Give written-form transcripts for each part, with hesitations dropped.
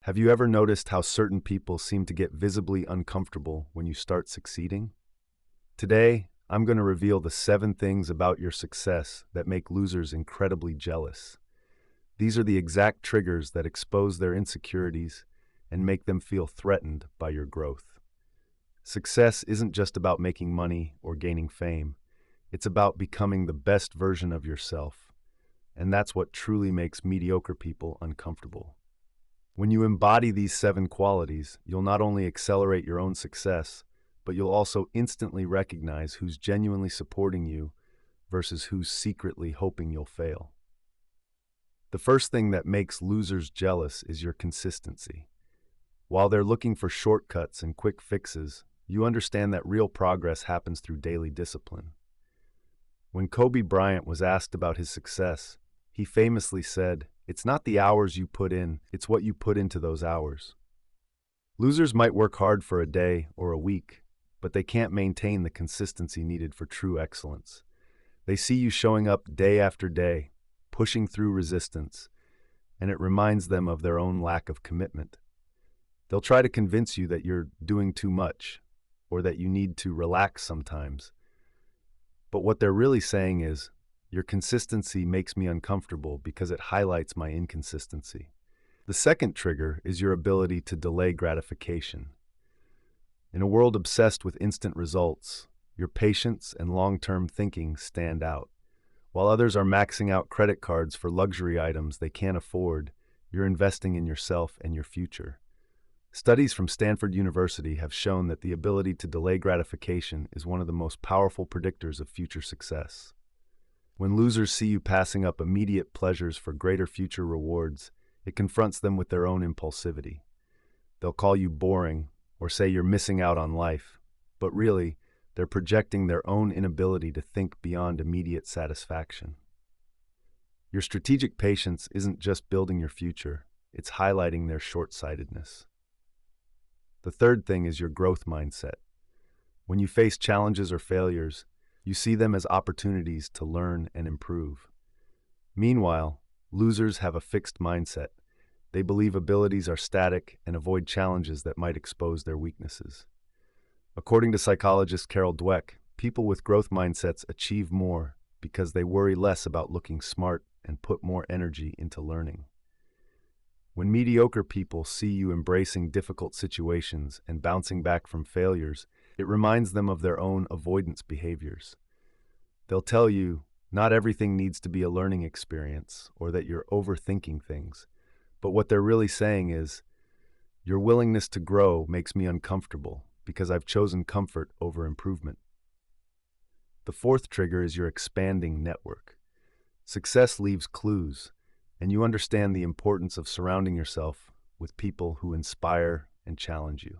Have you ever noticed how certain people seem to get visibly uncomfortable when you start succeeding? Today, I'm going to reveal the 7 things about your success that make losers incredibly jealous. These are the exact triggers that expose their insecurities and make them feel threatened by your growth. Success isn't just about making money or gaining fame. It's about becoming the best version of yourself. And that's what truly makes mediocre people uncomfortable. When you embody these 7 qualities, you'll not only accelerate your own success, but you'll also instantly recognize who's genuinely supporting you versus who's secretly hoping you'll fail. The first thing that makes losers jealous is your consistency. While they're looking for shortcuts and quick fixes, you understand that real progress happens through daily discipline. When Kobe Bryant was asked about his success, he famously said, "It's not the hours you put in, it's what you put into those hours." Losers might work hard for a day or a week, but they can't maintain the consistency needed for true excellence. They see you showing up day after day, pushing through resistance, and it reminds them of their own lack of commitment. They'll try to convince you that you're doing too much, or that you need to relax sometimes. But what they're really saying is, your consistency makes me uncomfortable because it highlights my inconsistency. The second trigger is your ability to delay gratification. In a world obsessed with instant results, your patience and long-term thinking stand out. While others are maxing out credit cards for luxury items they can't afford, you're investing in yourself and your future. Studies from Stanford University have shown that the ability to delay gratification is one of the most powerful predictors of future success. When losers see you passing up immediate pleasures for greater future rewards, it confronts them with their own impulsivity. They'll call you boring or say you're missing out on life, but really, they're projecting their own inability to think beyond immediate satisfaction. Your strategic patience isn't just building your future, it's highlighting their short-sightedness. The third thing is your growth mindset. When you face challenges or failures, you see them as opportunities to learn and improve. Meanwhile, losers have a fixed mindset. They believe abilities are static and avoid challenges that might expose their weaknesses. According to psychologist Carol Dweck, people with growth mindsets achieve more because they worry less about looking smart and put more energy into learning. When mediocre people see you embracing difficult situations and bouncing back from failures, it reminds them of their own avoidance behaviors. They'll tell you, not everything needs to be a learning experience or that you're overthinking things. But what they're really saying is, your willingness to grow makes me uncomfortable because I've chosen comfort over improvement. The fourth trigger is your expanding network. Success leaves clues, and you understand the importance of surrounding yourself with people who inspire and challenge you.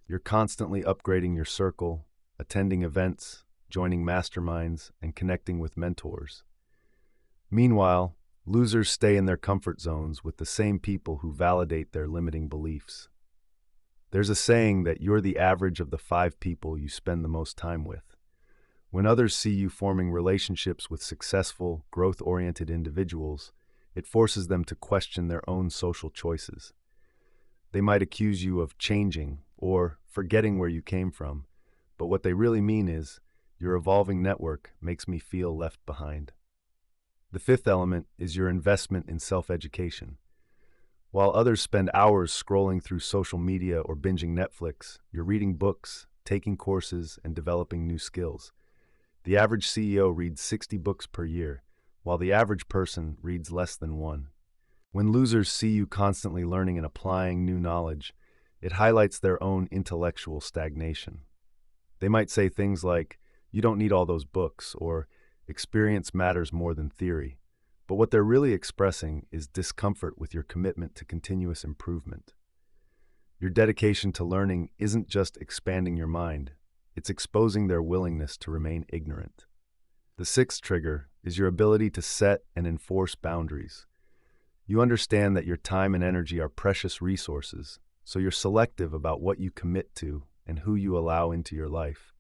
You're constantly upgrading your circle, attending events, joining masterminds, and connecting with mentors. Meanwhile, losers stay in their comfort zones with the same people who validate their limiting beliefs. There's a saying that you're the average of the 5 people you spend the most time with. When others see you forming relationships with successful, growth-oriented individuals, it forces them to question their own social choices. They might accuse you of changing or forgetting where you came from, but what they really mean is, your evolving network makes me feel left behind. The fifth element is your investment in self-education. While others spend hours scrolling through social media or binging Netflix, you're reading books, taking courses, and developing new skills. The average CEO reads 60 books per year, while the average person reads less than 1. When losers see you constantly learning and applying new knowledge, it highlights their own intellectual stagnation. They might say things like, "You don't need all those books," or "Experience matters more than theory." But what they're really expressing is discomfort with your commitment to continuous improvement. Your dedication to learning isn't just expanding your mind, it's exposing their willingness to remain ignorant. The sixth trigger is your ability to set and enforce boundaries. You understand that your time and energy are precious resources, so you're selective about what you commit to and who you allow into your life.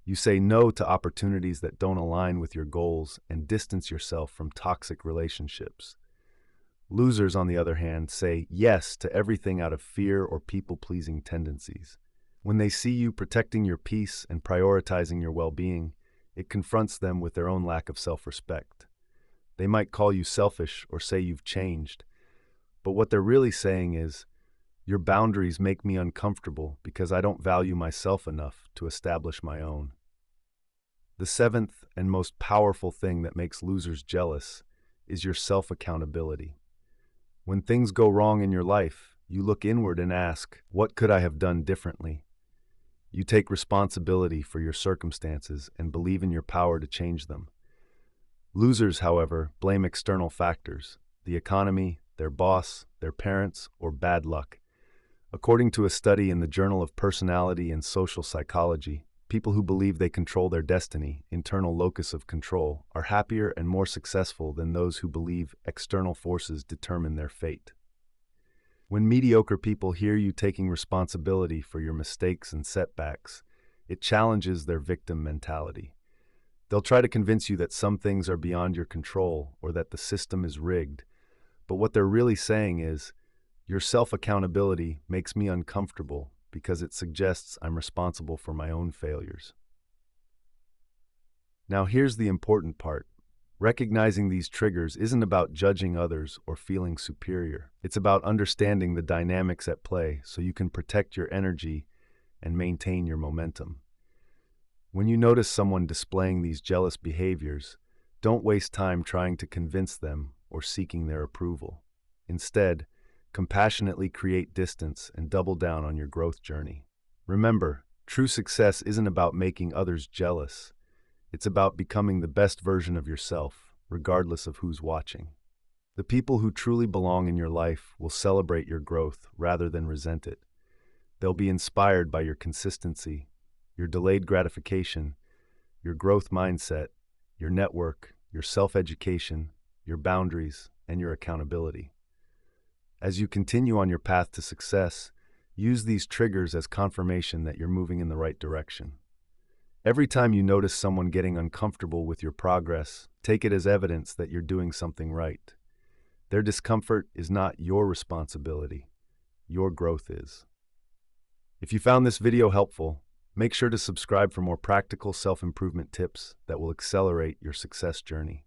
You say no to opportunities that don't align with your goals and distance yourself from toxic relationships. Losers, on the other hand, say yes to everything out of fear or people-pleasing tendencies. When they see you protecting your peace and prioritizing your well-being, it confronts them with their own lack of self-respect. They might call you selfish or say you've changed, but what they're really saying is, your boundaries make me uncomfortable because I don't value myself enough to establish my own. The seventh and most powerful thing that makes losers jealous is your self-accountability. When things go wrong in your life, you look inward and ask, what could I have done differently? You take responsibility for your circumstances and believe in your power to change them. Losers, however, blame external factors, the economy, their boss, their parents, or bad luck. According to a study in the Journal of Personality and Social Psychology, people who believe they control their destiny, internal locus of control, are happier and more successful than those who believe external forces determine their fate. When mediocre people hear you taking responsibility for your mistakes and setbacks, it challenges their victim mentality. They'll try to convince you that some things are beyond your control or that the system is rigged, but what they're really saying is, your self-accountability makes me uncomfortable because it suggests I'm responsible for my own failures. Now here's the important part. Recognizing these triggers isn't about judging others or feeling superior. It's about understanding the dynamics at play so you can protect your energy and maintain your momentum. When you notice someone displaying these jealous behaviors, don't waste time trying to convince them or seeking their approval. Instead, compassionately create distance and double down on your growth journey. Remember, true success isn't about making others jealous. It's about becoming the best version of yourself, regardless of who's watching. The people who truly belong in your life will celebrate your growth rather than resent it. They'll be inspired by your consistency, your delayed gratification, your growth mindset, your network, your self-education, your boundaries, and your accountability. As you continue on your path to success, use these triggers as confirmation that you're moving in the right direction. Every time you notice someone getting uncomfortable with your progress, take it as evidence that you're doing something right. Their discomfort is not your responsibility. Your growth is. If you found this video helpful, make sure to subscribe for more practical self-improvement tips that will accelerate your success journey.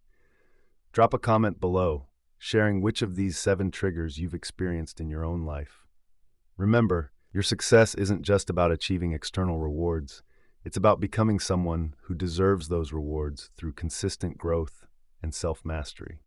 Drop a comment below, sharing which of these 7 triggers you've experienced in your own life. Remember, your success isn't just about achieving external rewards. It's about becoming someone who deserves those rewards through consistent growth and self-mastery.